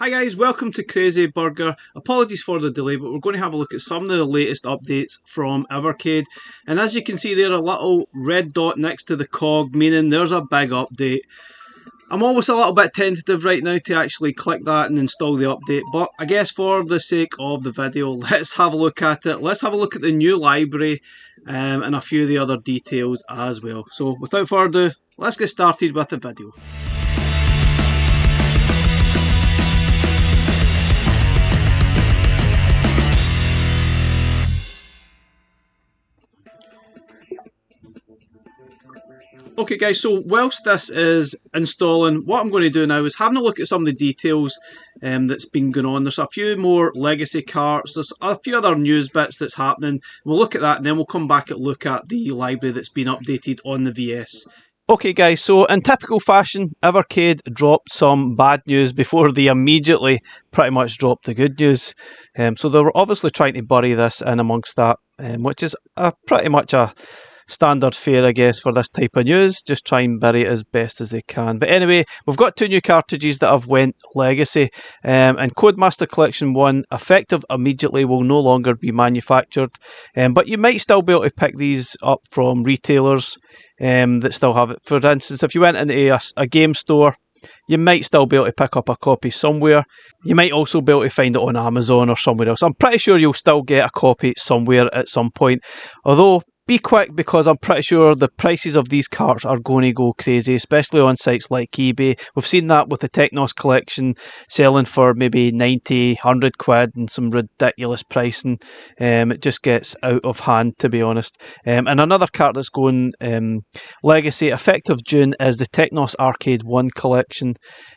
Hi guys, welcome to Crazy Burger. Apologies for the delay, but we're going to have a look at some of the latest updates from Evercade. And as you can see there, a little red dot next to the cog, meaning there's a big update. I'm always a little bit tentative right now to actually click that and install the update, but I guess for the sake of the video, let's have a look at it. Let's have a look at the new library and a few of the other details as well. So without further ado, let's get started with the video. Okay guys, so whilst this is installing, what I'm going to do now is having a look at some of the details that's been going on. There's a few more legacy carts, there's a few other news bits that's happening. We'll look at that and then we'll come back and look at the library that's been updated on the VS. Okay guys, so in typical fashion, Evercade dropped some bad news before they immediately pretty much dropped the good news. So they were obviously trying to bury this in amongst that, which is pretty much a standard fare, I guess, for this type of news. Just try and bury it as best as they can. But anyway, we've got two new cartridges that have went legacy. And Codemaster Collection 1, effective immediately, will no longer be manufactured. But you might still be able to pick these up from retailers that still have it. For instance, if you went into a game store, you might still be able to pick up a copy somewhere. You might also be able to find it on Amazon or somewhere else. I'm pretty sure you'll still get a copy somewhere at some point. Although, be quick, because I'm pretty sure the prices of these carts are going to go crazy, especially on sites like eBay. We've seen that with the Technos collection selling for maybe 90, 100 quid and some ridiculous pricing. It just gets out of hand, to be honest. And another cart that's going legacy, effective June, is the Technos Arcade 1 collection.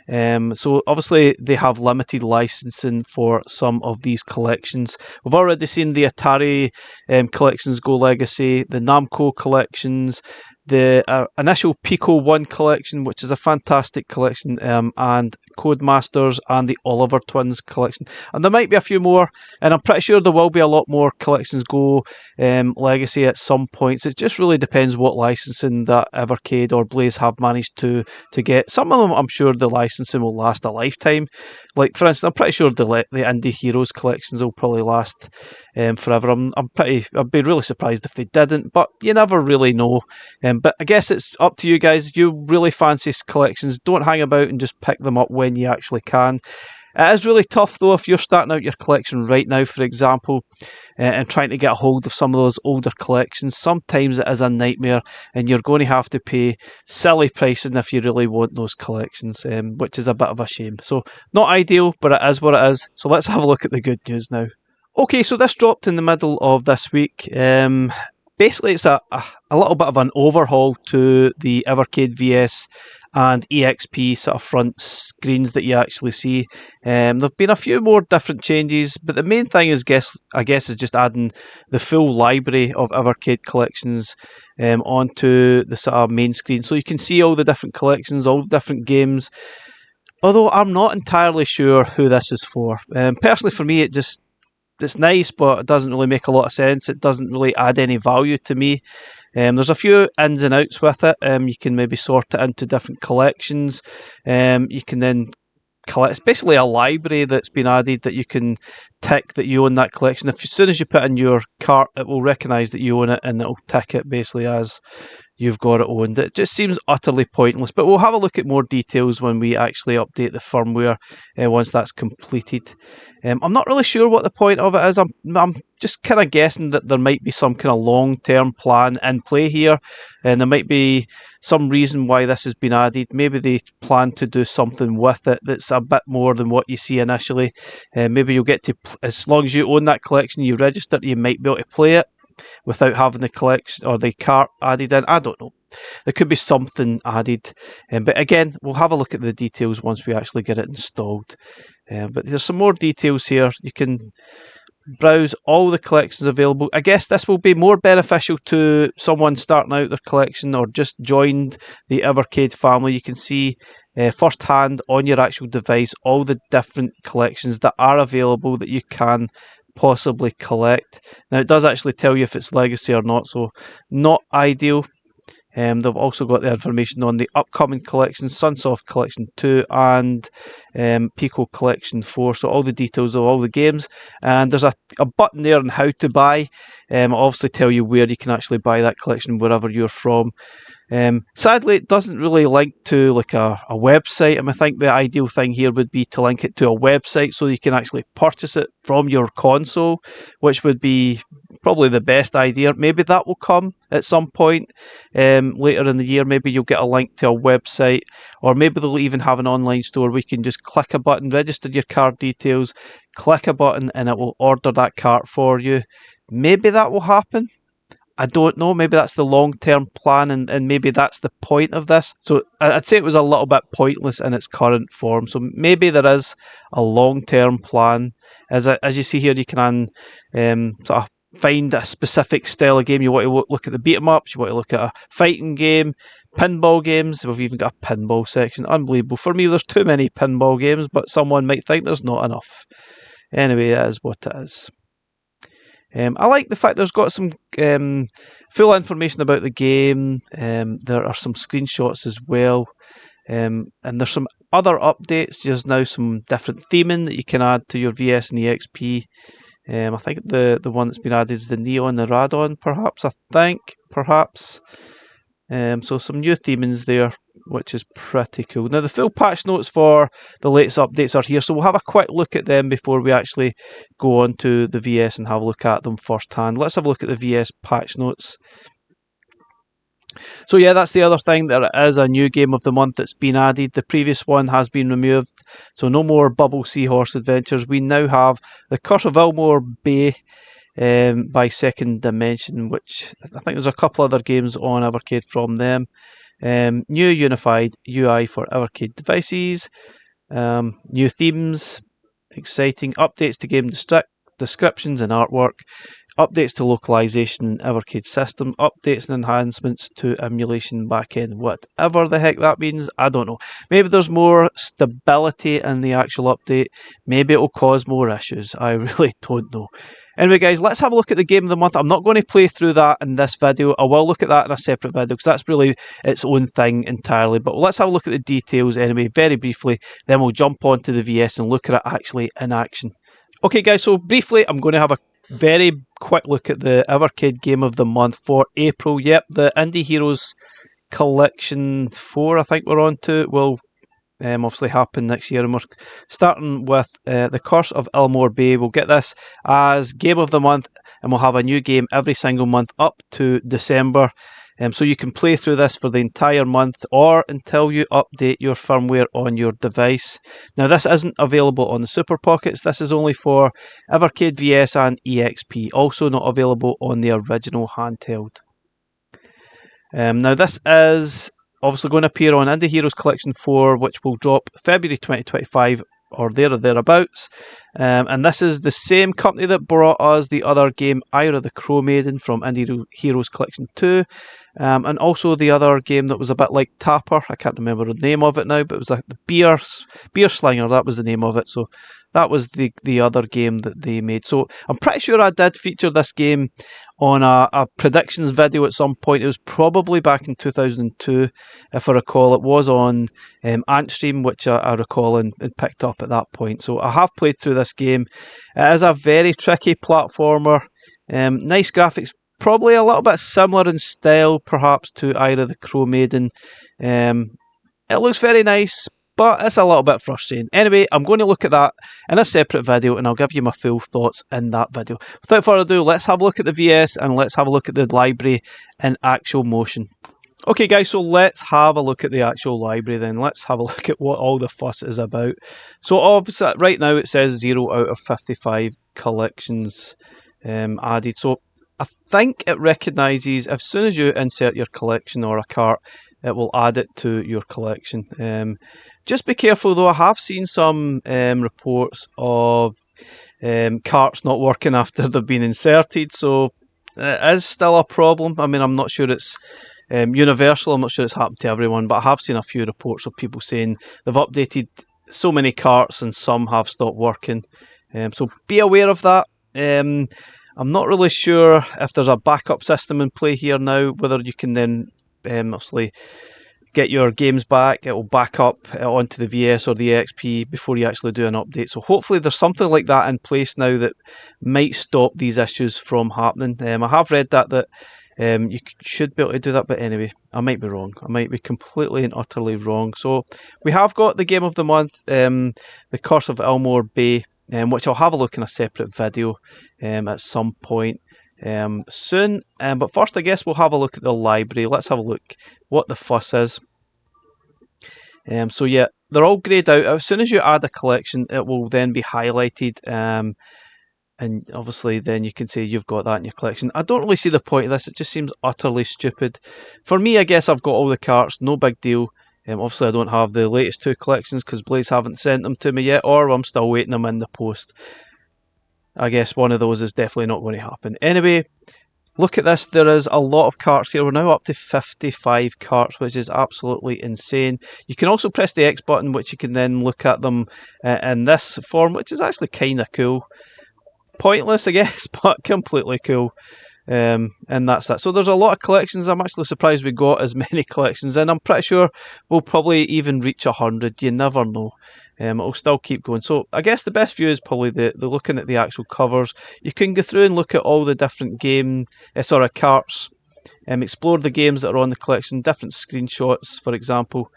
So obviously they have limited licensing for some of these collections. We've already seen the Atari collections go legacy, the Namco collections, the initial Pico 1 collection, which is a fantastic collection, and Codemasters and the Oliver Twins collection. And there might be a few more, and I'm pretty sure there will be a lot more collections go legacy at some points. It just really depends what licensing that Evercade or Blaze have managed to get. Some of them, I'm sure the licensing will last a lifetime. Like, for instance, I'm pretty sure the Indie Heroes collections will probably last forever. I'd be really surprised if they didn't, but you never really know. But I guess it's up to you guys. If you really fancy collections, don't hang about and just pick them up when you actually can. It is really tough though if you're starting out your collection right now, for example, and trying to get a hold of some of those older collections. Sometimes it is a nightmare and you're going to have to pay silly pricing if you really want those collections, which is a bit of a shame. So not ideal, but it is what it is. So let's have a look at the good news now. Okay, so this dropped in the middle of this week. Basically, it's a little bit of an overhaul to the Evercade VS and EXP sort of front screens that you actually see. There have been a few more different changes, but the main thing is, I guess, is just adding the full library of Evercade collections onto the sort of main screen, so you can see all the different collections, all the different games. Although I'm not entirely sure who this is for. Personally, for me, it's nice, but it doesn't really make a lot of sense. It doesn't really add any value to me. There's a few ins and outs with it. You can maybe sort it into different collections. You can then collect. It's basically a library that's been added that you can tick that you own that collection. As soon as you put in your cart, it will recognise that you own it and it'll tick it basically as you've got it owned. It just seems utterly pointless, but we'll have a look at more details when we actually update the firmware once that's completed. I'm not really sure what the point of it is. I'm just kind of guessing that there might be some kind of long-term plan in play here, and there might be some reason why this has been added. Maybe they plan to do something with it that's a bit more than what you see initially. Maybe you'll get to, as long as you own that collection, you register, you might be able to play it without having the collection or the cart added in. I don't know. There could be something added. But again, we'll have a look at the details once we actually get it installed. But there's some more details here. You can browse all the collections available. I guess this will be more beneficial to someone starting out their collection or just joined the Evercade family. You can see firsthand on your actual device all the different collections that are available that you can possibly collect. Now it does actually tell you if it's legacy or not, so not ideal. They've also got the information on the upcoming collections, Sunsoft Collection 2 and Pico Collection 4. So all the details of all the games. And there's a button there on how to buy. It'll obviously tell you where you can actually buy that collection, wherever you're from. Sadly, it doesn't really link to like a website, and I think the ideal thing here would be to link it to a website so you can actually purchase it from your console, which would be probably the best idea. Maybe that will come at some point later in the year. Maybe you'll get a link to a website, or maybe they'll even have an online store where you can just click a button, register your card details, click a button, and it will order that cart for you. Maybe that will happen. I don't know, maybe that's the long-term plan, and maybe that's the point of this. So I'd say it was a little bit pointless in its current form. So maybe there is a long-term plan. As you see here, you can sort of find a specific style of game. You want to look at the beat-em-ups, you want to look at a fighting game, pinball games. We've even got a pinball section. Unbelievable. For me, there's too many pinball games, but someone might think there's not enough. Anyway, it is what it is. I like the fact there's got some full information about the game. There are some screenshots as well. And there's some other updates. There's now some different theming that you can add to your VS and EXP. I think the one that's been added is the Neon, the Radon, perhaps. So some new themings there, which is pretty cool. Now the full patch notes for the latest updates are here, so we'll have a quick look at them before we actually go on to the VS and have a look at them firsthand. Let's have a look at the VS patch notes. So yeah, that's the other thing. There is a new game of the month that's been added. The previous one has been removed, so no more Bubble Seahorse Adventures. We now have the Curse of Elmore Bay by Second Dimension, which I think there's a couple other games on Evercade from them. New unified UI for Evercade devices, new themes, exciting updates to game descriptions and artwork, updates to localization in Evercade system, updates and enhancements to emulation backend. Whatever the heck that means, I don't know. Maybe there's more stability in the actual update. Maybe it will cause more issues. I really don't know. Anyway, guys, let's have a look at the game of the month. I'm not going to play through that in this video. I will look at that in a separate video because that's really its own thing entirely. But let's have a look at the details anyway, very briefly. Then we'll jump onto the VS and look at it actually in action. Okay, guys, so briefly, I'm going to have a very quick look at the Evercade game of the month for April. Yep, the Indie Heroes Collection 4, I think we're on to, will obviously happen next year, and we're starting with the Curse of Elmore Bay. We'll get this as game of the month, and we'll have a new game every single month up to December. So you can play through this for the entire month or until you update your firmware on your device. Now this isn't available on the Super Pockets. This is only for Evercade VS and EXP. Also not available on the original handheld. Now this is obviously going to appear on Indie Heroes Collection 4, which will drop February 2025 or there or thereabouts. And this is the same company that brought us the other game, Ira the Crow Maiden, from Indie Heroes Collection 2. And also the other game that was a bit like Tapper. I can't remember the name of it now, but it was like the Beer Slinger, that was the name of it. So that was the other game that they made. So I'm pretty sure I did feature this game on a predictions video at some point. It was probably back in 2002, if I recall. It was on Antstream, which I recall and picked up at that point. So I have played through this game. It is a very tricky platformer. Nice graphics. Probably a little bit similar in style, perhaps, to Ira the Crow Maiden. It looks very nice, but it's a little bit frustrating. Anyway, I'm going to look at that in a separate video, and I'll give you my full thoughts in that video. Without further ado, let's have a look at the VS, and let's have a look at the library in actual motion. Okay, guys, so let's have a look at the actual library then. Let's have a look at what all the fuss is about. So, obviously, right now it says 0 out of 55 collections added. So, I think it recognises as soon as you insert your collection or a cart, it will add it to your collection. Just be careful though, I have seen some reports of carts not working after they've been inserted, so it is still a problem. I mean, I'm not sure it's universal, I'm not sure it's happened to everyone, but I have seen a few reports of people saying they've updated so many carts and some have stopped working. So be aware of that. I'm not really sure if there's a backup system in play here now, whether you can then obviously get your games back. It will back up onto the VS or the EXP before you actually do an update. So hopefully there's something like that in place now that might stop these issues from happening. I have read that you should be able to do that, but anyway, I might be wrong. I might be completely and utterly wrong. So we have got the game of the month, The Curse of Elmore Bay, which I'll have a look in a separate video at some point soon. But first, I guess we'll have a look at the library. Let's have a look what the fuss is. So yeah, they're all greyed out. As soon as you add a collection, it will then be highlighted, and obviously then you can say you've got that in your collection. I don't really see the point of this. It just seems utterly stupid. For me, I guess I've got all the carts, no big deal. Obviously I don't have the latest 2 collections because Blaze haven't sent them to me yet, or I'm still waiting them in the post. I guess one of those is definitely not going to happen. Anyway, look at this. There is a lot of carts here. We're now up to 55 carts, which is absolutely insane. You can also press the X button, which you can then look at them in this form, which is actually kind of cool. Pointless, I guess, but completely cool. And that's that. So there's a lot of collections. I'm actually surprised we got as many collections in. I'm pretty sure we'll probably even reach 100. You never know. It'll still keep going. So I guess the best view is probably the looking at the actual covers. You can go through and look at all the different carts, explore the games that are on the collection, different screenshots, for example,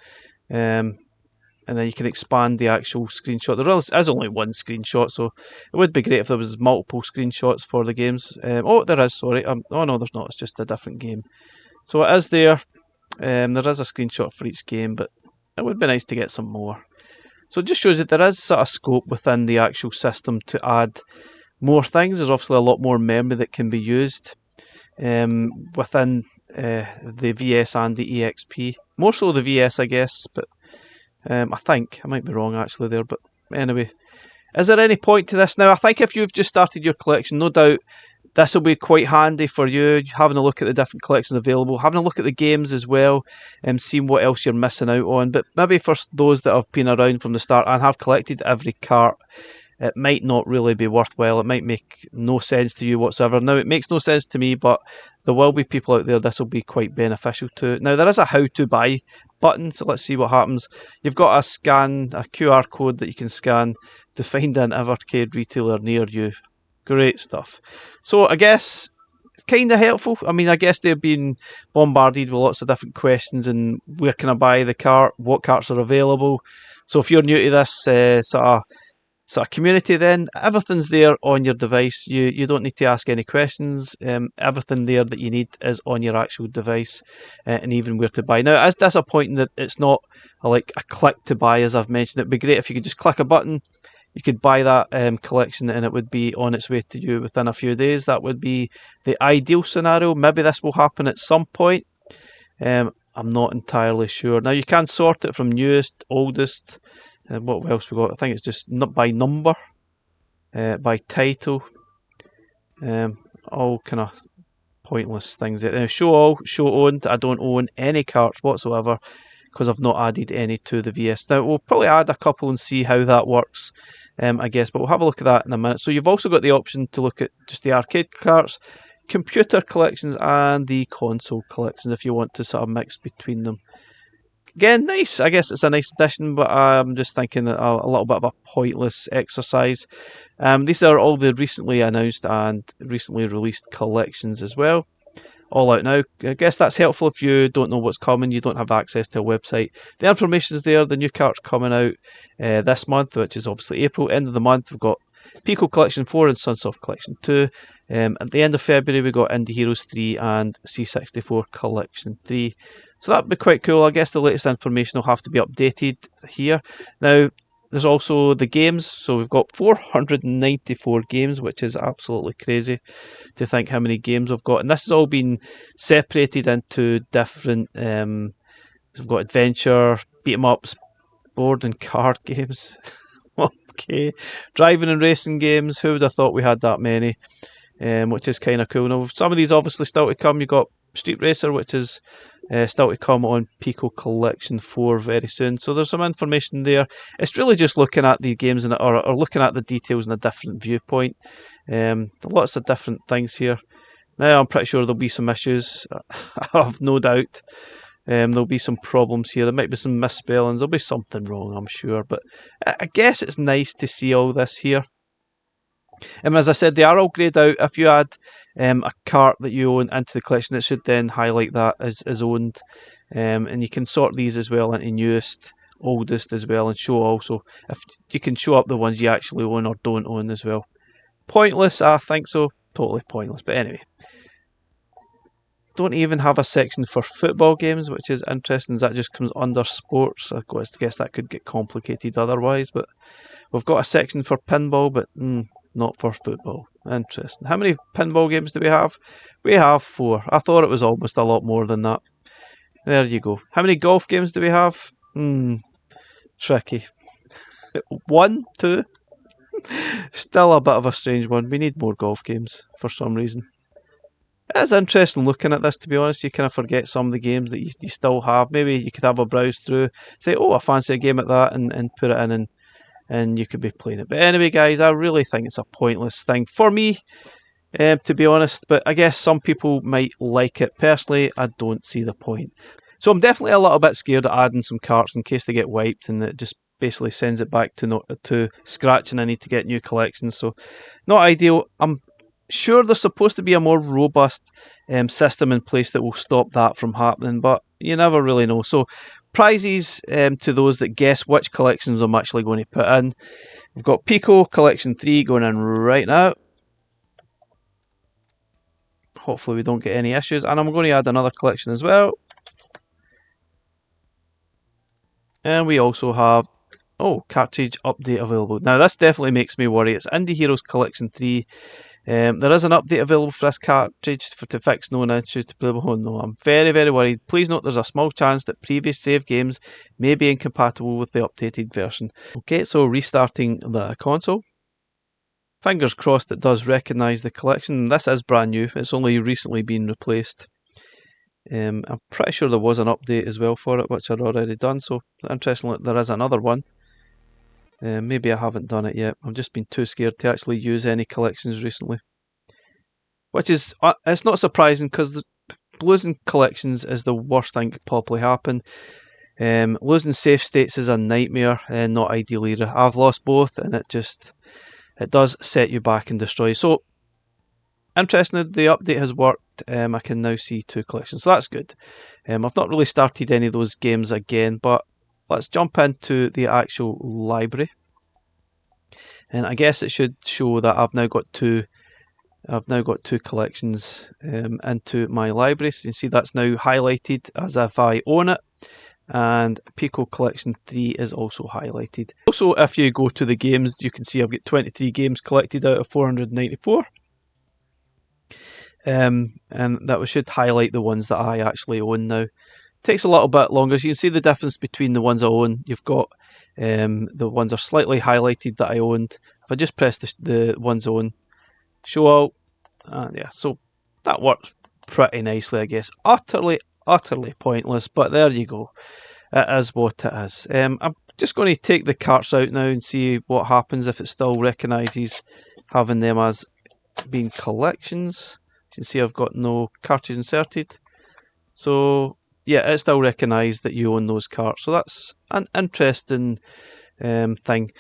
and then you can expand the actual screenshot. There is only one screenshot, so it would be great if there was multiple screenshots for the games. Oh, there is, sorry. Oh no, there's not. It's just a different game. So it is there. There is a screenshot for each game, but it would be nice to get some more. So it just shows that there is sort of scope within the actual system to add more things. There's obviously a lot more memory that can be used within the VS and the EXP. More so the VS, I guess, but I think, I might be wrong actually there, but anyway. Is there any point to this now? I think if you've just started your collection, no doubt this will be quite handy for you, having a look at the different collections available, having a look at the games as well, and seeing what else you're missing out on. But maybe for those that have been around from the start and have collected every cart, it might not really be worthwhile. It might make no sense to you whatsoever. Now, it makes no sense to me, but there will be people out there this will be quite beneficial to. Now, there is a how to buy button, so let's see what happens. You've got a QR code that you can scan to find an Evercade retailer near you. Great stuff. So I guess it's kind of helpful. I mean, I guess they've been bombarded with lots of different questions and where can I buy the cart, what carts are available. So if you're new to this sort of community, then everything's there on your device. You don't need to ask any questions. Everything there that you need is on your actual device, and even where to buy. Now, it's disappointing that it's not like a click to buy, as I've mentioned. It'd be great if you could just click a button. You could buy that collection and it would be on its way to you within a few days. That would be the ideal scenario. Maybe this will happen at some point. I'm not entirely sure. Now, you can sort it from newest, oldest. What else we got? I think it's just not by number, by title. All kind of pointless things there. Show all, show owned. I don't own any carts whatsoever because I've not added any to the VS. Now, we'll probably add a couple and see how that works, I guess, but we'll have a look at that in a minute. So you've also got the option to look at just the arcade carts, computer collections, and the console collections if you want to sort of mix between them. Again, nice. I guess it's a nice addition, but I'm just thinking that a little bit of a pointless exercise. These are all the recently announced and recently released collections as well. All out now. I guess that's helpful if you don't know what's coming, you don't have access to a website. The information's there. The new cart's coming out this month, which is obviously April. End of the month, we've got Pico Collection 4 and Sunsoft Collection 2. At the end of February, we got Indie Heroes 3 and C64 Collection 3. So that'd be quite cool. I guess the latest information will have to be updated here. Now, there's also the games. So we've got 494 games, which is absolutely crazy to think how many games we've got. And this has all been separated into different, we've got adventure, beat 'em ups, board and card games. Okay, driving and racing games. Who would have thought we had that many? Which is kind of cool. Now, some of these obviously still to come. You've got Street Racer, which is still to come on Pico Collection 4 very soon. So there's some information there. It's really just looking at the games or looking at the details in a different viewpoint. Lots of different things here Now, I'm pretty sure there'll be some issues. I've no doubt. There'll be some problems here. There might be some misspellings. There'll be something wrong, I'm sure. But I guess it's nice to see all this here. As I said, they are all greyed out. If you add a cart that you own into the collection, it should then highlight that as owned. And you can sort these as well into newest, oldest as well, and show also. If you can show up the ones you actually own or don't own as well. Pointless, I think so. Totally pointless. But anyway. Don't even have a section for football games, which is interesting. That just comes under sports. I guess that could get complicated otherwise. But we've got a section for pinball, but not for football. Interesting. How many pinball games do we have? We have 4. I thought it was almost a lot more than that. There you go. How many golf games do we have? Tricky. 1, 2. Still a bit of a strange one. We need more golf games for some reason. It's interesting looking at this, to be honest. You kind of forget some of the games that you still have. Maybe you could have a browse through, say, oh, I fancy a game at that, and put it in, and you could be playing it. But anyway, guys, I really think it's a pointless thing for me, to be honest. But I guess some people might like it. Personally, I don't see the point. So I'm definitely a little bit scared of adding some carts in case they get wiped, and it just basically sends it back to scratch, and I need to get new collections. So not ideal. I'm sure there's supposed to be a more robust system in place that will stop that from happening, but you never really know. So prizes to those that guess which collections I'm actually going to put in. We've got Pico Collection 3 going in right now. Hopefully we don't get any issues. And I'm going to add another collection as well. And we also have, cartridge update available. Now this definitely makes me worry. It's Indie Heroes Collection 3. There is an update available for this cartridge to fix known issues to playable. Oh no, I'm very, very worried. Please note there's a small chance that previous save games may be incompatible with the updated version. Okay, so restarting the console. Fingers crossed it does recognise the collection. This is brand new. It's only recently been replaced. I'm pretty sure there was an update as well for it, which I'd already done. So interestingly, there is another one. Maybe I haven't done it yet. I've just been too scared to actually use any collections recently. Which is, it's not surprising because losing collections is the worst thing that could possibly happen. Losing save states is a nightmare and not ideal either. I've lost both and it does set you back and destroy you. So, interestingly, the update has worked. I can now see 2 collections, so that's good. I've not really started any of those games again, but let's jump into the actual library. And I guess it should show that I've now got 2 collections into my library. So you can see that's now highlighted as if I own it. And Pico Collection 3 is also highlighted. Also, if you go to the games, you can see I've got 23 games collected out of 494. And that should highlight the ones that I actually own now. Takes a little bit longer. So you can see the difference between the ones I own. You've got the ones are slightly highlighted that I owned. If I just press the ones I own, show all, yeah, so that works pretty nicely, I guess. Utterly pointless, but there you go. It is what it is. I'm just going to take the carts out now and see what happens if it still recognises having them as being collections. You can see I've got no cartridge inserted. So yeah, it still recognised that you own those carts. So that's an interesting thing.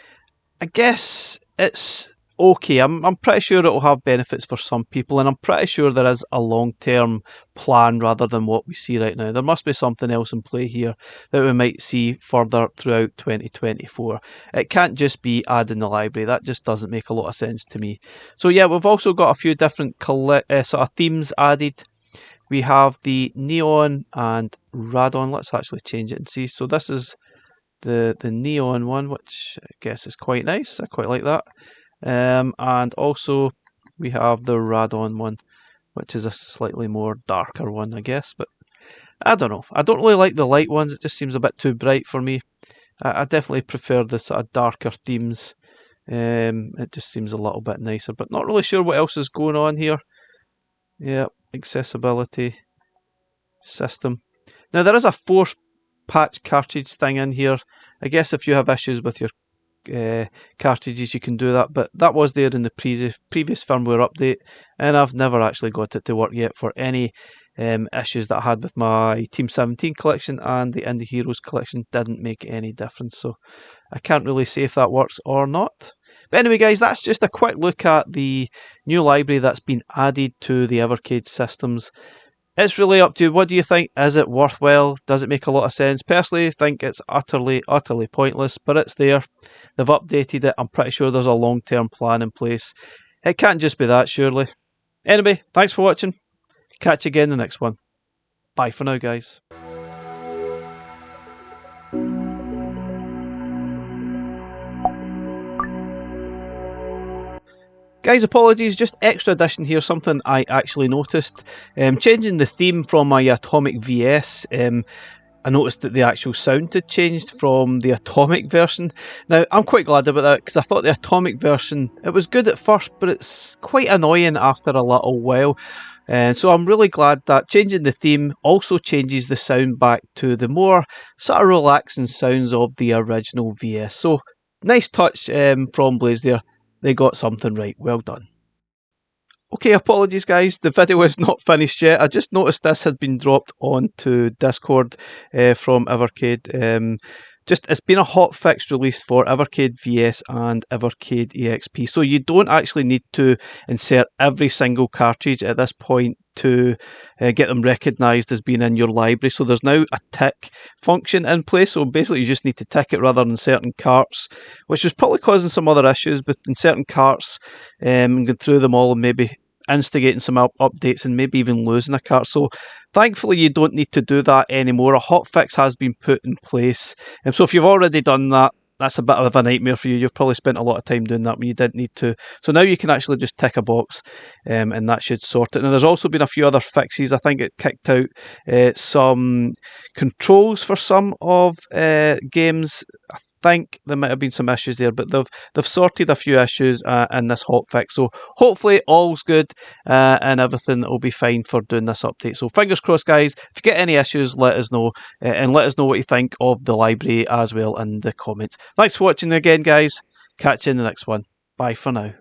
I guess it's okay. I'm pretty sure it'll have benefits for some people, and I'm pretty sure there is a long-term plan rather than what we see right now. There must be something else in play here that we might see further throughout 2024. It can't just be adding the library. That just doesn't make a lot of sense to me. So yeah, we've also got a few different sort of themes added. We have the neon and radon. Let's actually change it and see. So this is the neon one, which I guess is quite nice. I quite like that. And also we have the radon one, which is a slightly more darker one, I guess. But I don't know. I don't really like the light ones. It just seems a bit too bright for me. I definitely prefer the sort of darker themes. It just seems a little bit nicer. But not really sure what else is going on here. Yeah, accessibility system. Now there is a force patch cartridge thing in here. I guess if you have issues with your cartridges you can do that, but that was there in the previous firmware update, and I've never actually got it to work yet for any issues that I had with my Team 17 collection, and the Indie Heroes collection didn't make any difference, so I can't really say if that works or not. But anyway guys, that's just a quick look at the new library that's been added to the Evercade systems. It's really up to you. What do you think? Is it worthwhile? Does it make a lot of sense? Personally, I think it's utterly pointless, but it's there. They've updated it. I'm pretty sure there's a long-term plan in place. It can't just be that, surely. Anyway, thanks for watching. Catch you again in the next one. Bye for now, guys. Guys, apologies, just extra addition here, something I actually noticed. Changing the theme from my Atomic VS, I noticed that the actual sound had changed from the Atomic version. Now, I'm quite glad about that, because I thought the Atomic version, it was good at first, but it's quite annoying after a little while. So I'm really glad that changing the theme also changes the sound back to the more sort of relaxing sounds of the original VS. So, nice touch from Blaze there. They got something right. Well done. Okay, apologies guys, the video is not finished yet. I just noticed this had been dropped onto Discord from Evercade. It's been a hotfix release for Evercade VS and Evercade EXP. So you don't actually need to insert every single cartridge at this point to get them recognised as being in your library. So there's now a tick function in place. So basically you just need to tick it rather than inserting carts, which was probably causing some other issues with inserting carts and going through them all and maybe instigating some updates and maybe even losing a cart. So thankfully you don't need to do that anymore. A hotfix has been put in place. So if you've already done that, that's a bit of a nightmare for you. You've probably spent a lot of time doing that when you didn't need to. So now you can actually just tick a box and that should sort it. Now there's also been a few other fixes. I think it kicked out some controls for some of games. I think there might have been some issues there, but they've sorted a few issues in this hotfix. So hopefully all's good and everything will be fine for doing this update. So fingers crossed, guys. If you get any issues, let us know and let us know what you think of the library as well in the comments. Thanks for watching again, guys. Catch you in the next one. Bye for now.